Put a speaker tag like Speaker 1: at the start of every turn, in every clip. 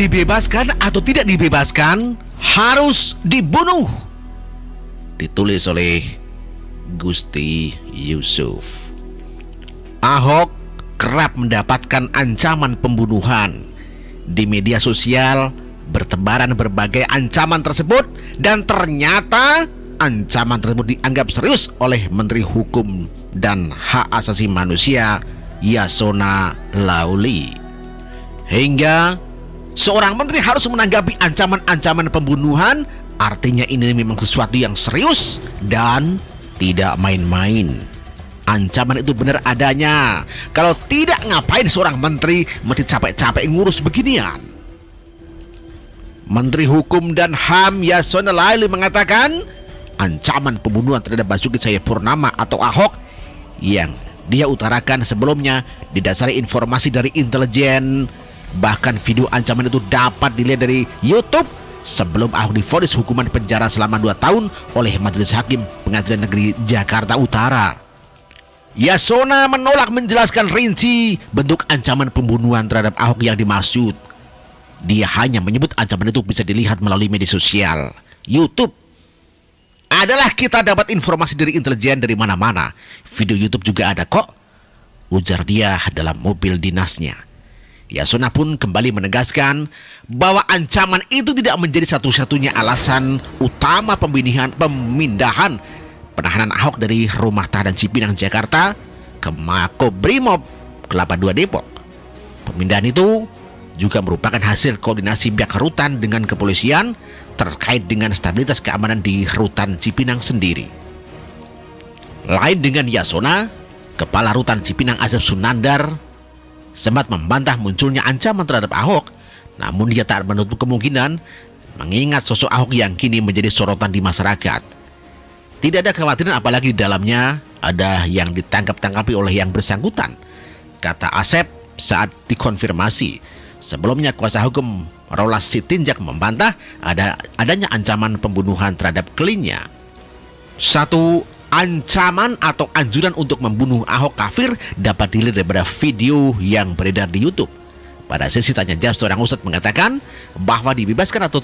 Speaker 1: Dibebaskan atau tidak dibebaskan, harus dibunuh. Ditulis oleh Gusti Yusuf. Ahok kerap mendapatkan ancaman pembunuhan. Di media sosial bertebaran berbagai ancaman tersebut, dan ternyata ancaman tersebut dianggap serius oleh Menteri Hukum dan Hak Asasi Manusia Yasona Laoly. Hingga seorang menteri harus menanggapi ancaman-ancaman pembunuhan, artinya ini memang sesuatu yang serius dan tidak main-main. Ancaman itu benar adanya. Kalau tidak, ngapain seorang menteri mesti capek-capek ngurus beginian? Menteri Hukum dan HAM Yasona Laoly mengatakan ancaman pembunuhan terhadap Basuki Cahayapurnama atau Ahok yang dia utarakan sebelumnya didasari informasi dari intelijen. Bahkan video ancaman itu dapat dilihat dari YouTube sebelum Ahok divonis hukuman penjara selama 2 tahun oleh Majelis Hakim Pengadilan Negeri Jakarta Utara. Yasona menolak menjelaskan rinci bentuk ancaman pembunuhan terhadap Ahok yang dimaksud. Dia hanya menyebut ancaman itu bisa dilihat melalui media sosial. YouTube adalah kita dapat informasi dari intelijen dari mana-mana. Video YouTube juga ada kok, ujar dia dalam mobil dinasnya. Yasona pun kembali menegaskan bahwa ancaman itu tidak menjadi satu-satunya alasan utama pemindahan penahanan Ahok dari rumah tahanan Cipinang Jakarta ke Makobrimob Kelapa II Depok. Pemindahan itu juga merupakan hasil koordinasi pihak rutan dengan kepolisian terkait dengan stabilitas keamanan di rutan Cipinang sendiri. Lain dengan Yasona, Kepala Rutan Cipinang Asep Sunandar sempat membantah munculnya ancaman terhadap Ahok, namun dia tak menutup kemungkinan mengingat sosok Ahok yang kini menjadi sorotan di masyarakat. Tidak ada kekhawatiran apalagi di dalamnya ada yang ditangkap-tangkapi oleh yang bersangkutan, kata Asep saat dikonfirmasi. Sebelumnya kuasa hukum Rolas Sitinjak membantah adanya ancaman pembunuhan terhadap kliennya. Satu ancaman atau anjuran untuk membunuh Ahok kafir dapat dilihat daripada video yang beredar di YouTube. Pada sesi tanya jawab, seorang ustadz mengatakan bahwa dibebaskan atau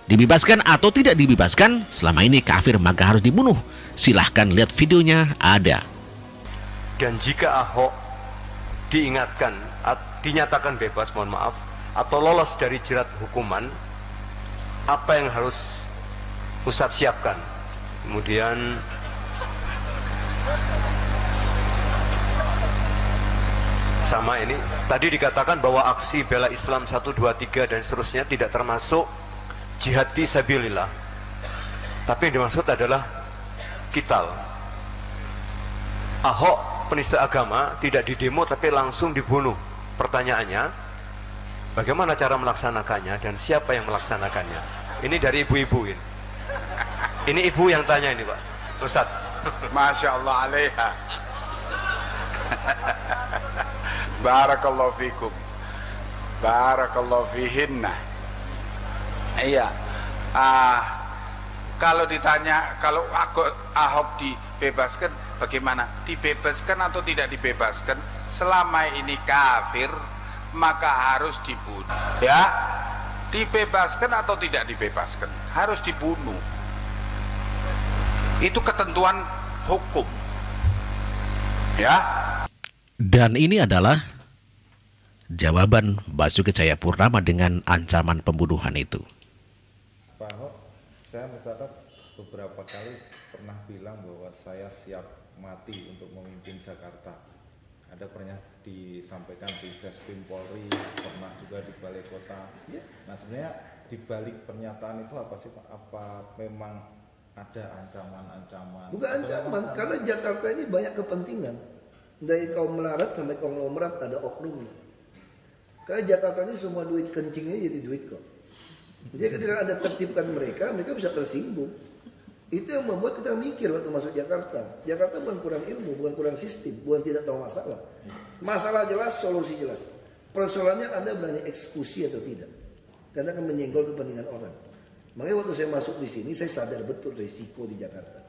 Speaker 1: dibebaskan atau tidak dibebaskan, selama ini kafir maka harus dibunuh. Silahkan lihat videonya, ada.
Speaker 2: Dan jika Ahok dinyatakan bebas, mohon maaf, atau lolos dari jerat hukuman, apa yang harus Ustadz siapkan? Kemudian sama ini tadi dikatakan bahwa aksi bela Islam 1, 2, 3 dan seterusnya tidak termasuk jihad fi sabilillah, tapi yang dimaksud adalah qital. Ahok penista agama tidak didemo tapi langsung dibunuh. Pertanyaannya, bagaimana cara melaksanakannya dan siapa yang melaksanakannya? Ini dari ibu-ibu ini. Ini ibu yang tanya ini, Pak Ustadz.
Speaker 3: Masya Allah alaiha. Barakallahu fikum. Barakallahu fihinna. Iya. Kalau ditanya, kalau Ahok dibebaskan bagaimana? Dibebaskan atau tidak dibebaskan? Selama ini kafir maka harus dibunuh. Ya, dibebaskan atau tidak dibebaskan harus dibunuh. Itu ketentuan hukum. Ya.
Speaker 1: Dan ini adalah jawaban Basuki Cahayapurnama dengan ancaman pembunuhan itu.
Speaker 4: Pak Ahok, saya mencatat beberapa kali pernah bilang bahwa saya siap mati untuk memimpin Jakarta. Ada pernah disampaikan di Sespim Polri, pernah juga di Balai Kota. Nah, sebenarnya di balik pernyataan itu apa sih Pak? Apa memang ada ancaman-ancaman?
Speaker 5: Bukan ancaman, karena Jakarta ini banyak kepentingan. Dari kaum melarat sampai konglomerat ada oknumnya. Karena Jakarta ini semua duit kencingnya jadi duit kok. Jadi ketika ada tertibkan mereka bisa tersinggung. Itu yang membuat kita mikir waktu masuk Jakarta. Jakarta bukan kurang ilmu, bukan kurang sistem, bukan tidak tahu masalah. Masalah jelas, solusi jelas. Persoalannya Anda berani eksekusi atau tidak. Karena akan menyenggol kepentingan orang. Makanya waktu saya masuk di sini, saya sadar betul risiko di Jakarta.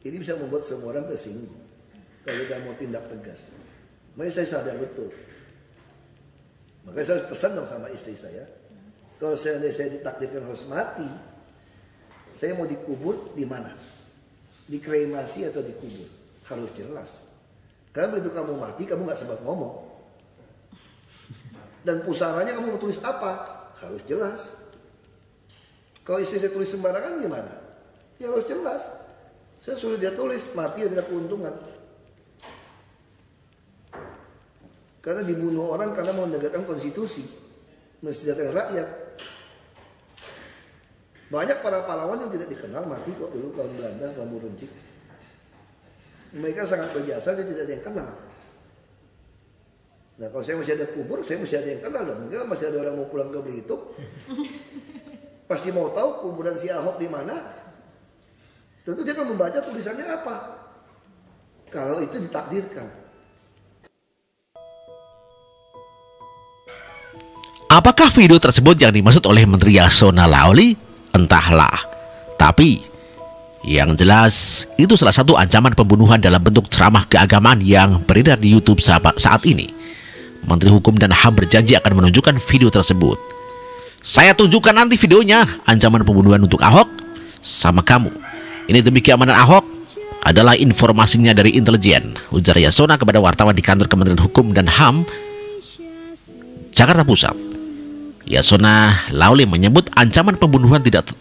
Speaker 5: Ini bisa membuat semua orang tersinggung kalau kita mau tindak tegas. Makanya saya sadar betul. Makanya saya pesan dong sama istri saya, kalau saya ditakdirkan harus mati, saya mau dikubur di mana? Dikremasi atau dikubur? Harus jelas. Karena begitu kamu mati, kamu nggak sempat ngomong. Dan pusaranya kamu mau tulis apa? Harus jelas. Kalau istri saya tulis sembarangan gimana? Ya harus jelas. Saya suruh dia tulis, mati adalah keuntungan. Karena dibunuh orang karena mau menegakkan konstitusi, mensejahterakan rakyat. Banyak para pahlawan yang tidak dikenal mati kok dulu kaum Belanda, kaum Buruncik. Mereka sangat berjasa, dia tidak ada yang kenal. Nah kalau saya masih ada kubur, saya masih ada yang kenal. Mungkin masih ada orang mau pulang ke Belitung, pasti mau tahu kuburan si Ahok di mana. Tentu dia akan membaca tulisannya apa. Kalau itu ditakdirkan.
Speaker 1: Apakah video tersebut yang dimaksud oleh Menteri Yasona Lawli? Entahlah. Tapi yang jelas itu salah satu ancaman pembunuhan dalam bentuk ceramah keagamaan yang beredar di YouTube saat ini. Menteri Hukum dan HAM berjanji akan menunjukkan video tersebut. Saya tunjukkan nanti videonya, ancaman pembunuhan untuk Ahok sama kamu. Ini demi keamanan Ahok, adalah informasinya dari intelijen, ujar Yasona kepada wartawan di kantor Kementerian Hukum dan HAM Jakarta Pusat. Yasona Lawli menyebut ancaman pembunuhan tindak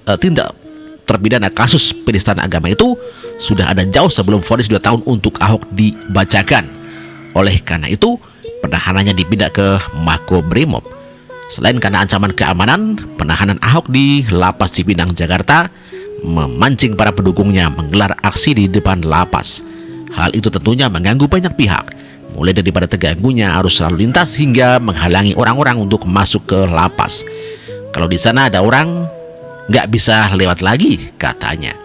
Speaker 1: terpidana kasus penistaan agama itu sudah ada jauh sebelum vonis 2 tahun untuk Ahok dibacakan. Oleh karena itu, penahanannya dipindah ke Makobrimob. Selain karena ancaman keamanan, penahanan Ahok di Lapas Cipinang, Jakarta memancing para pendukungnya menggelar aksi di depan lapas. Hal itu tentunya mengganggu banyak pihak, mulai daripada terganggunya arus lalu lintas hingga menghalangi orang-orang untuk masuk ke lapas. Kalau di sana ada orang, nggak bisa lewat lagi, katanya.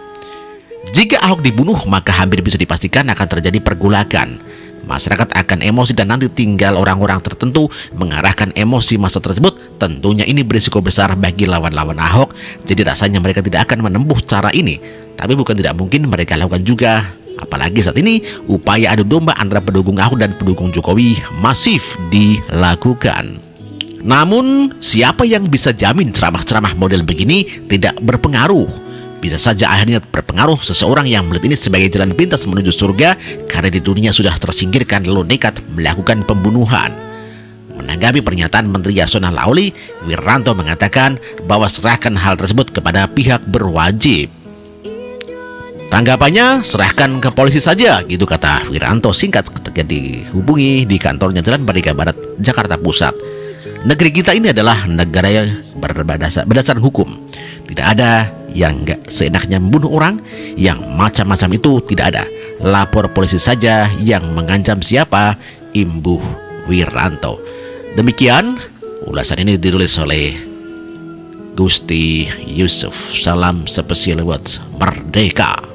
Speaker 1: Jika Ahok dibunuh, maka hampir bisa dipastikan akan terjadi pergolakan. Masyarakat akan emosi dan nanti tinggal orang-orang tertentu mengarahkan emosi massa tersebut. Tentunya ini berisiko besar bagi lawan-lawan Ahok. Jadi rasanya mereka tidak akan menempuh cara ini. Tapi bukan tidak mungkin mereka lakukan juga. Apalagi saat ini upaya adu domba antara pendukung Ahok dan pendukung Jokowi masif dilakukan. Namun siapa yang bisa jamin ceramah-ceramah model begini tidak berpengaruh? Bisa saja akhirnya berpengaruh seseorang yang melihat ini sebagai jalan pintas menuju surga karena di dunia sudah tersingkirkan lalu nekat melakukan pembunuhan. Menanggapi pernyataan Menteri Yasona Lawli, Wiranto mengatakan bahwa serahkan hal tersebut kepada pihak berwajib. Tanggapannya, serahkan ke polisi saja, gitu kata Wiranto singkat ketika dihubungi di kantornya Jalan Merdeka Barat, Jakarta Pusat. Negeri kita ini adalah negara yang berdasar hukum. Tidak ada yang nggak seenaknya membunuh orang, yang macam-macam itu tidak ada. Lapor polisi saja yang mengancam siapa, imbuh Wiranto. Demikian ulasan ini ditulis oleh Gusti Yusuf. Salam spesial buat Merdeka.